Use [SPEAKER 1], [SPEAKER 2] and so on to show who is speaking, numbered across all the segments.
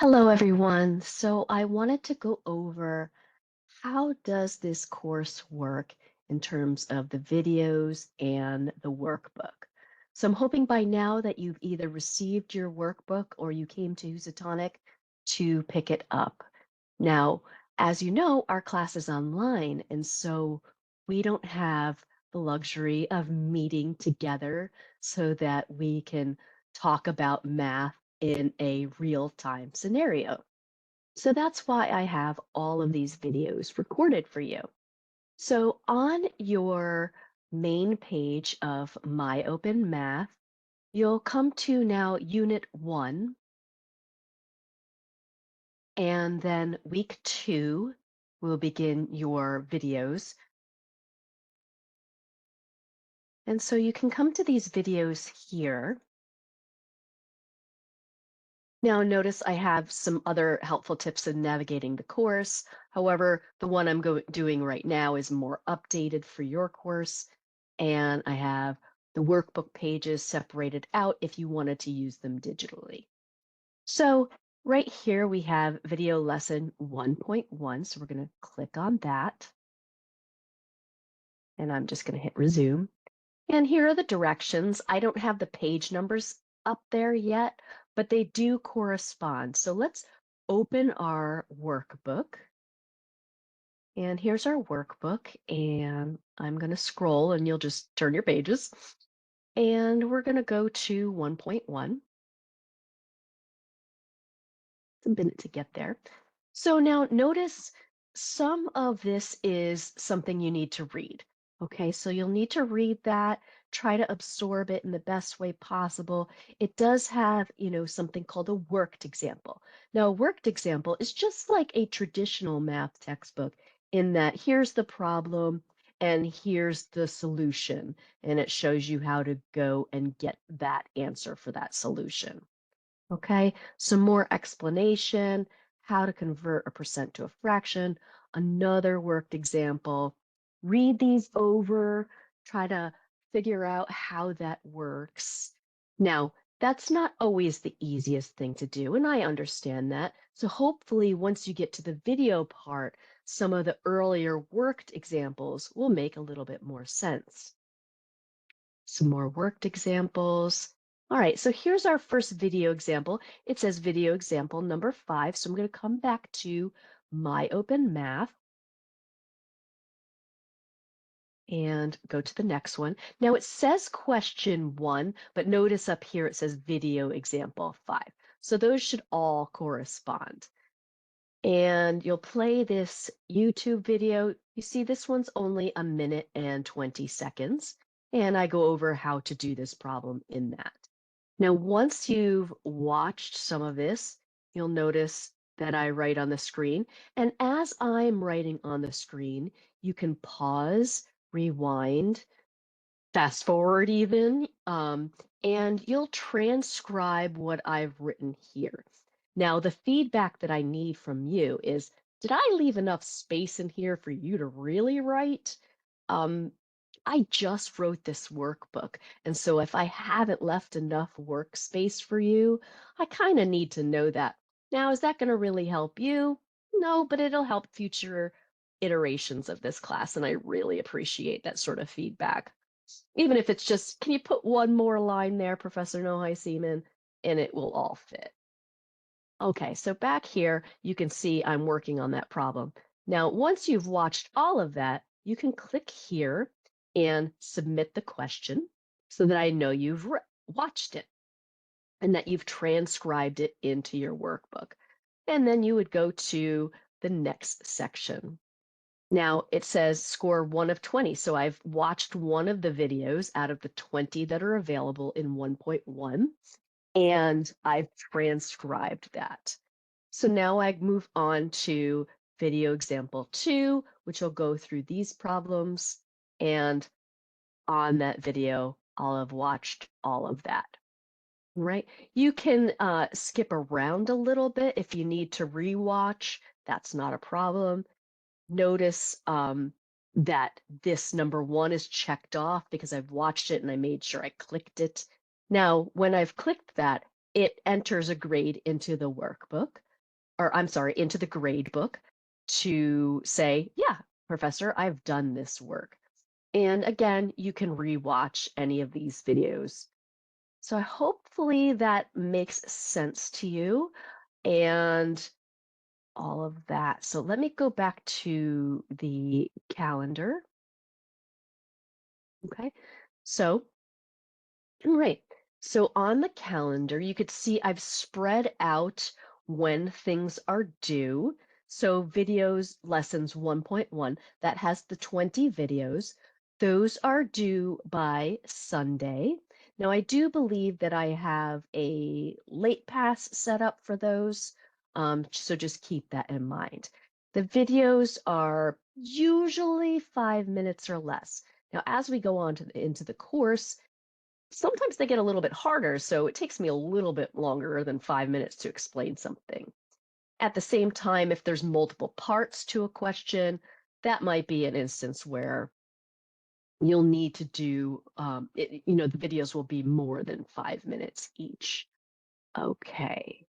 [SPEAKER 1] Hello, everyone. So I wanted to go over how does this course work in terms of the videos and the workbook. So I'm hoping by now that you've either received your workbook or you came to Housatonic to pick it up. Now, as you know, our class is online, and so we don't have the luxury of meeting together so that we can talk about math in a real-time scenario. So that's why I have all of these videos recorded for you. So on your main page of My Open Math, you'll come to now Unit 1, and then Week 2 will begin your videos. And so you can come to these videos here. Now notice I have some other helpful tips in navigating the course. However, the one I'm doing right now is more updated for your course. And I have the workbook pages separated out if you wanted to use them digitally. So right here we have video lesson 1.1. So we're going to click on that. And I'm just going to hit resume. And here are the directions. I don't have the page numbers up there yet, but they do correspond. So let's open our workbook. And here's our workbook. And I'm going to scroll and you'll just turn your pages. And we're going to go to 1.1. It's a minute to get there. So now notice some of this is something you need to read. Okay, so you'll need to read that, try to absorb it in the best way possible. It does have, something called a worked example. Now, a worked example is just like a traditional math textbook in that here's the problem and here's the solution, and it shows you how to go and get that answer for that solution. Okay, some more explanation, how to convert a percent to a fraction, another worked example. Read these over, try to figure out how that works. Now, that's not always the easiest thing to do, and I understand that. So hopefully once you get to the video part, some of the earlier worked examples will make a little bit more sense. Some more worked examples. All right, so here's our first video example. It says video example number 5. So I'm going to come back to My Open Math and go to the next one. Now it says question 1, but notice up here it says video example 5. So those should all correspond. And you'll play this YouTube video. You see, this one's only a minute and 20 seconds. And I go over how to do this problem in that. Now, once you've watched some of this, you'll notice that I write on the screen. And as I'm writing on the screen, you can pause, rewind, fast forward even, and you'll transcribe what I've written here. Now, the feedback that I need from you is, did I leave enough space in here for you to really write? Um, I just wrote this workbook, and so if I haven't left enough workspace for you, I kind of need to know that. Now, is that going to really help you? No, but it'll help future iterations of this class, and I really appreciate that sort of feedback. Even if it's just, can you put one more line there, Professor Nohai-Seaman, and it will all fit. Okay, so back here, you can see I'm working on that problem. Now, once you've watched all of that, you can click here and submit the question so that I know you've watched it and that you've transcribed it into your workbook. And then you would go to the next section. Now it says score 1 of 20. So I've watched one of the videos out of the 20 that are available in 1.1, and I've transcribed that. So now I move on to video example 2, which will go through these problems. And on that video, I'll have watched all of that. Right? You can skip around a little bit if you need to rewatch. That's not a problem. Notice that this number 1 is checked off because I've watched it and I made sure I clicked it. Now, when I've clicked that, it enters a grade into the workbook. or I'm sorry, into the grade book to say, yeah, professor, I've done this work. And again, you can rewatch any of these videos. So hopefully that makes sense to you and all of that. So let me go back to the calendar. Okay. So, right. So on the calendar, you could see I've spread out when things are due. So videos lessons 1.1, that has the 20 videos. Those are due by Sunday. Now, I do believe that I have a late pass set up for those. So just keep that in mind. The videos are usually 5 minutes or less. Now, as we go on into the course, sometimes they get a little bit harder, so it takes me a little bit longer than 5 minutes to explain something. At the same time, if there's multiple parts to a question, that might be an instance where you'll need to do, the videos will be more than 5 minutes each. Okay.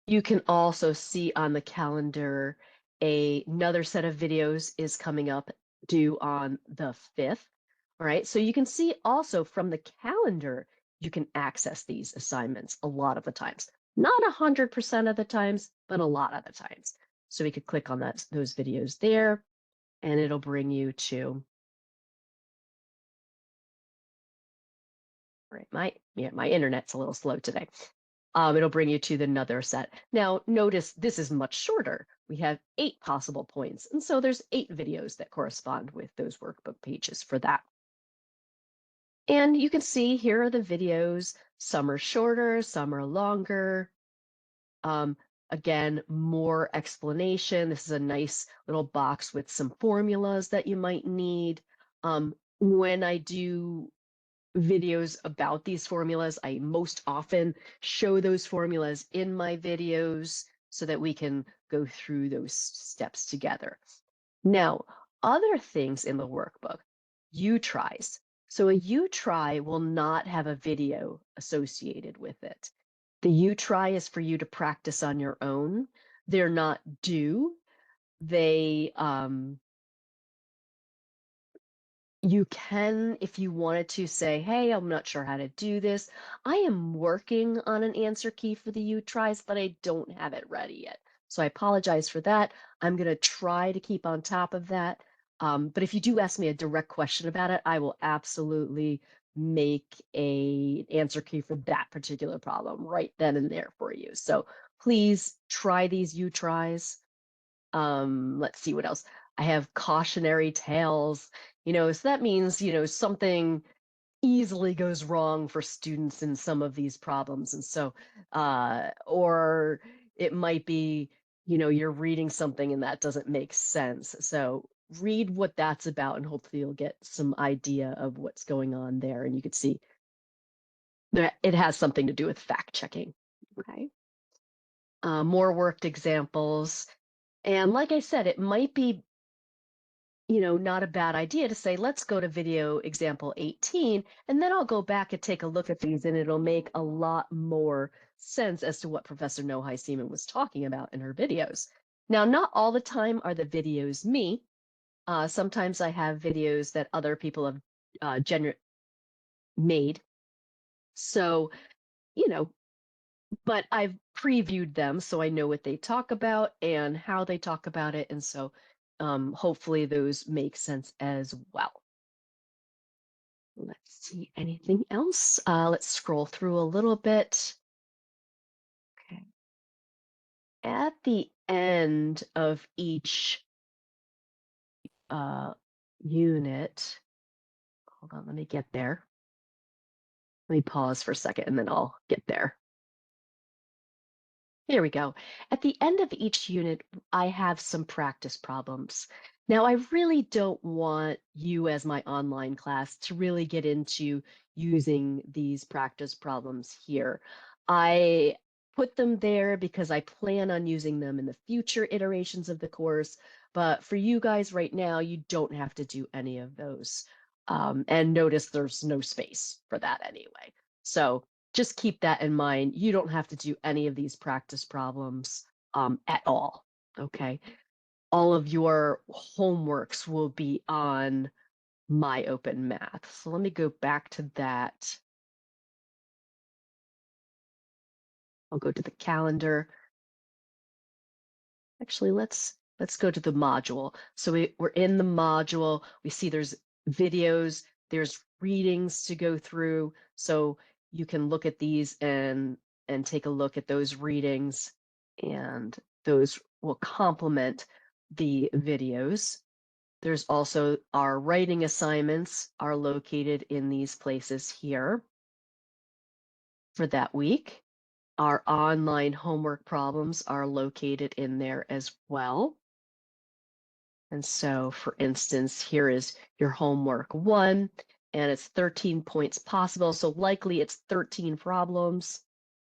[SPEAKER 1] You can also see on the calendar another set of videos is coming up due on the 5th. All right, so you can see also from the calendar, you can access these assignments a lot of the times. Not 100% of the times, but a lot of the times. So we could click on those videos there, and it'll bring you to, right, my internet's a little slow today. It'll bring you to the another set. Now, notice this is much shorter. We have 8 possible points, and so there's 8 videos that correspond with those workbook pages for that. And you can see here are the videos. Some are shorter, some are longer. Um, again, more explanation. This is a nice little box with some formulas that you might need. When I do videos about these formulas, I most often show those formulas in my videos so that we can go through those steps together. Now, other things in the workbook, you tries. So a you try will not have a video associated with it. The you try is for you to practice on your own. They're not due. They You can, if you wanted to say, hey, I'm not sure how to do this. I am working on an answer key for the U tries, but I don't have it ready yet. So I apologize for that. I'm going to try to keep on top of that. But if you do ask me a direct question about it, I will absolutely make a answer key for that particular problem right then and there for you. So please try these U tries. Let's see what else. I have cautionary tales, so that means, something easily goes wrong for students in some of these problems. And so, or it might be, you're reading something and that doesn't make sense. So read what that's about and hopefully you'll get some idea of what's going on there. And you could see that it has something to do with fact checking. Okay. More worked examples. And like I said, it might be not a bad idea to say, let's go to video example 18, and then I'll go back and take a look at these, and it'll make a lot more sense as to what Professor Nohai-Seaman was talking about in her videos. Now, not all the time are the videos me. Sometimes I have videos that other people have made. So, you know, but I've previewed them so I know what they talk about and how they talk about it. And so hopefully those make sense as well. Let's see, anything else? Let's scroll through a little bit. Okay. At the end of each unit, hold on, let me get there. Let me pause for a second and then I'll get there. Here we go. At the end of each unit, I have some practice problems. Now, I really don't want you as my online class to really get into using these practice problems here. I put them there because I plan on using them in the future iterations of the course. But for you guys right now, you don't have to do any of those. And notice there's no space for that anyway. So just keep that in mind. You don't have to do any of these practice problems at all, okay? All of your homeworks will be on My Open Math. So let me go back to that. I'll go to the calendar. Actually, let's go to the module. So we're in the module. We see there's videos, there's readings to go through. So you can look at these and take a look at those readings, and those will complement the videos. There's also our writing assignments are located in these places here for that week. Our online homework problems are located in there as well. And so, for instance, here is your homework 1, and it's 13 points possible. So likely it's 13 problems.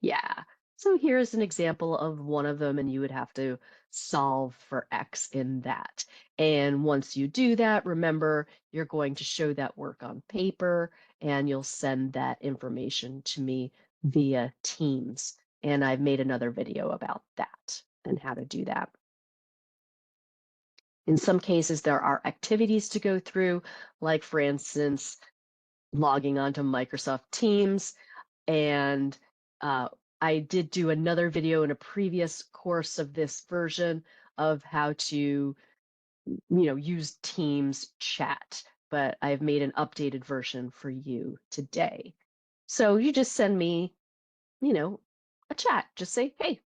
[SPEAKER 1] Yeah. So here's an example of one of them, and you would have to solve for X in that. And once you do that, remember, you're going to show that work on paper, and you'll send that information to me via Teams. And I've made another video about that and how to do that. In some cases, there are activities to go through, like, for instance, logging onto Microsoft Teams. And I did do another video in a previous course of this version of how to, use Teams chat, but I've made an updated version for you today. So you just send me, a chat. Just say, hey,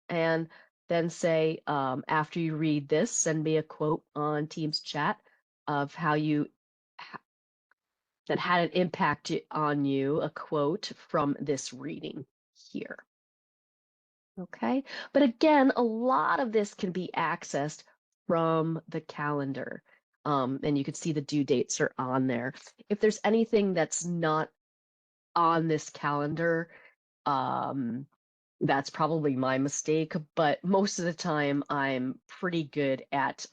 [SPEAKER 1] and then say, after you read this, send me a quote on Teams chat of how that had an impact on you, a quote from this reading here. Okay, but again, a lot of this can be accessed from the calendar. And you can see the due dates are on there. If there's anything that's not on this calendar, that's probably my mistake, but most of the time I'm pretty good at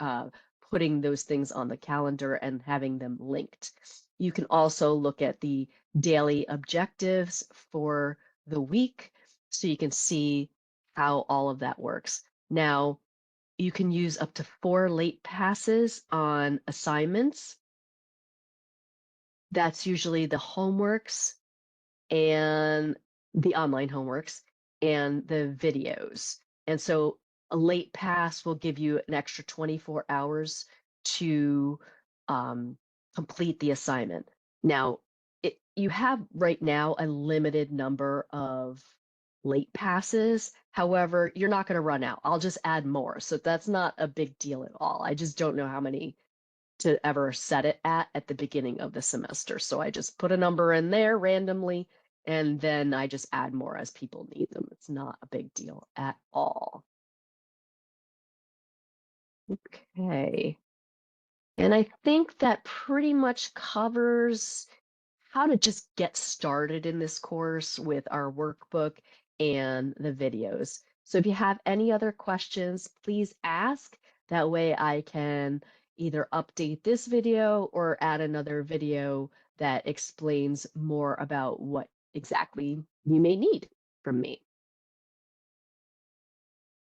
[SPEAKER 1] putting those things on the calendar and having them linked. You can also look at the daily objectives for the week so you can see how all of that works. Now, you can use up to 4 late passes on assignments. That's usually the homeworks and the online homeworks and the videos. And so a late pass will give you an extra 24 hours to complete the assignment. Now, you have right now a limited number of late passes. However, you're not going to run out. I'll just add more. So that's not a big deal at all. I just don't know how many to ever set it at the beginning of the semester. So I just put a number in there randomly, and then I just add more as people need them. It's not a big deal at all. Okay. And I think that pretty much covers how to just get started in this course with our workbook and the videos. So if you have any other questions, please ask. That way I can either update this video or add another video that explains more about what exactly you may need from me.